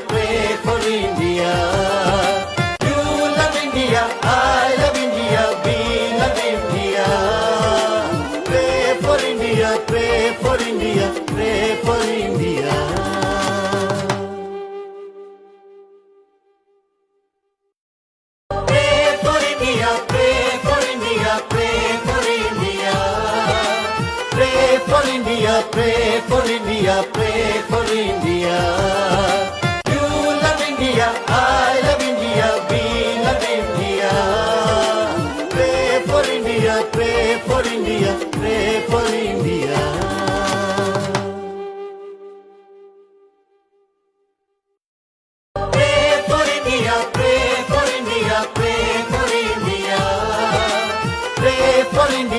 pray for India. You love India, I love India, we love India. Pray for India, pray for India, pray for India. Pray for India, pray for India, pray for India. Pray for India, pray for India, pray for India. You love India, I love India, we love India. Pray for India, pray for India, pray for India. Pray for India, pray for India, pray for India. Pray for India.